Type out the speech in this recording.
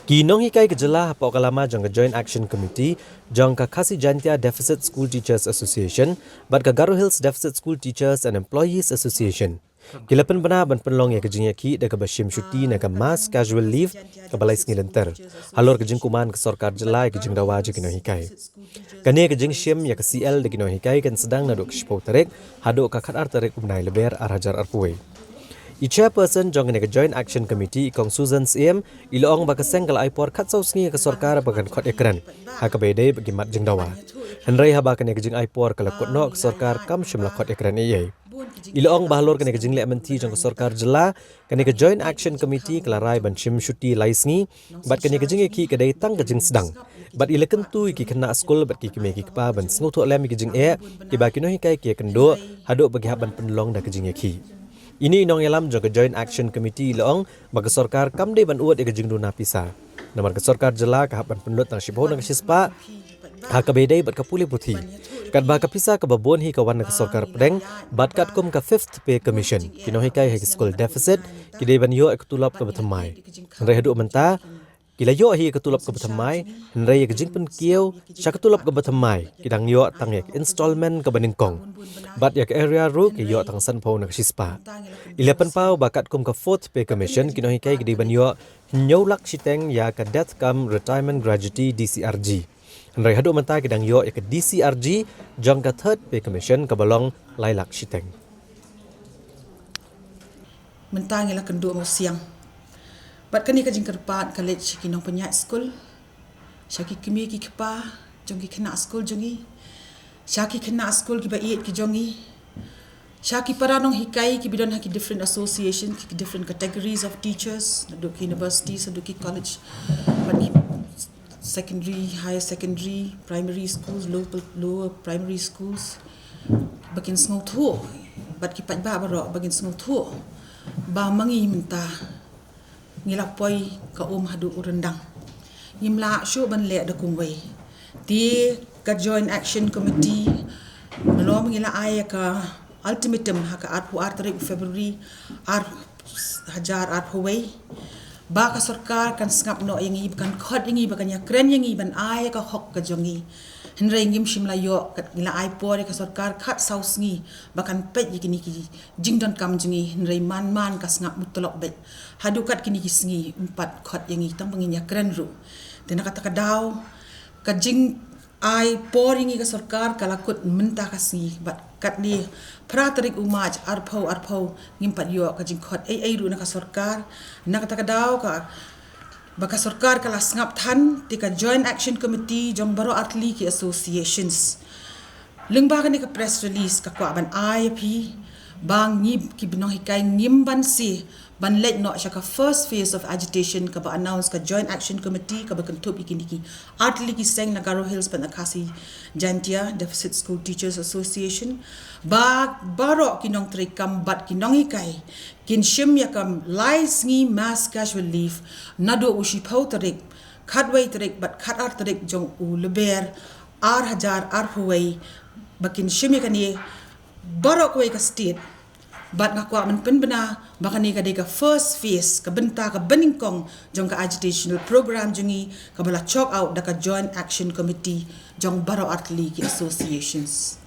Kinong hikai kejelah apa kalama jang ke Joint Action Committee jang ka Khasi Jantia Deficit School Teachers Association bat ka Garo Hills Deficit School Teachers and Employees Association. Kilapan bana ban penlong ya kejing yaki da ka bashim syuti na ka mass casual leave ka balai ngilenter. Halor kejing kuman ke sorkar jelai kejing dawa je kinong hikai. Kani kejing shim ya ka CL da kinong hikai kan sedang na dok shpau tarik hado ka khatar tarik umnai leber arhajar arpuai. I chairperson jong ne Joint Action Committee kong Susan CM ilong bakaseng kala ipor khat sausngi ka sarkar bagan khot ekran ha ka bede bagi mat jeng dawa hanrei ha ba ka ne jeng ipor kala kot nok sarkar kam shimla khot ekran ye ilong bahlor ka ne jeng le menti jong sarkar jela ka ne Joint Action Committee kala rai ban shim shuti laisngi bat ka ne jeng ki ka dei tang ka jeng sedang bat ilakan tu ki kena skul bat ki me ki pa ban sngu tho lem ki jeng e ki ba ki no hi kai ki kendo hado bagi haban penlong da ka jeng ki. Ini inong yalam jaga Joint Action Committee loong bagi sarkar kamde ban uat ega jingdu napisa. Namar ke sarkar jela kahapan penlut nang sibaw nang sispa ha kabedai bat kapuli puthi. Kat ba kapisa ka babon hi kawan nang sarkar pedeng bat kat kum ka 5th pay commission. Kinohi kai high school deficit kidai ban yo ek tulap ka batamai. Rehdu menta Kila yo hi ketulap ke batamai, henrei ke jingpen kiau, syak ketulap ke batamai, kidang yo tang yak installment ke baningkong. Bat yak area ru ke yo tang san pau nak sispa. Ilapan pau bakat kum ke 4th pay commission kino hi kai gede ban yo nyolak siteng ya ke death come retirement gratuity DCRG. Henrei hadu menta kidang yo yak DCRG jang ke 3rd pay commission ke balong lailak siteng. Mentang ialah kendua siang. Bat kani ka jingkar pat college kinong penyat school. Syaki kimi ki kepa jongi kena school jongi. Syaki kena school ki ba iet ki jongi. Syaki paranong hikai ki bidon haki different association ki different categories of teachers duk universities duk college. But secondary, higher secondary, primary schools, lower primary schools. Bakin sngo thu. Bat ki pat ba baro bakin sngo thu. Ba mangi minta ngilapoi ka hadu urendang ngimla syo ban le da kungwei ti ka Joint Action Committee melo ngila ay ka ultimatum ha ka arpu artarik February ar hajar arpuwei ba ka sarkar kan skap no yang kan khot yang ba kan ya kren yang ban ay ka hok ka jongi henrei ngim shimla yo kat ngila ay por ka sarkar khat sausngi bakan pet yikini ki jingdon kam jongi henrei man ka skap mutolok bet hadukat kini kisngi empat khot yang itang panginya keren ru tena kata kadaw kajing ai poringi ka sarkar kalakut mentah kasih bat kat ni pratarik umaj arpau ngimpat yo kajing khot ai ru na ka sarkar na kata kadaw ka baka sarkar kala ngap than tika Joint Action Committee jong baro atli ki associations lingba ka ni ka press release ka kwa ban IAP bang ngib ki binong hikai ngimban si ban let no siya ka first phase of agitation ka ba announce ka Joint Action Committee ka ba kantup ikiniki atli ki seng na Garo Hills pan Khasi Jantia Deficit School Teachers Association ba baro kinong trikam bat kinong hikai kin shim yakam lies ngi mass casual leave nado ushi pau tarik khatway tarik bat khatar tarik jong u leber ar hajar ar huway bakin shim yakani baro ko ka state bat ngakwa man penbena bakani ka deka first phase ka benta ka beningkong jong ka agitational program jongi ka bala chalk out da ka Joint Action Committee jong baro atli ki associations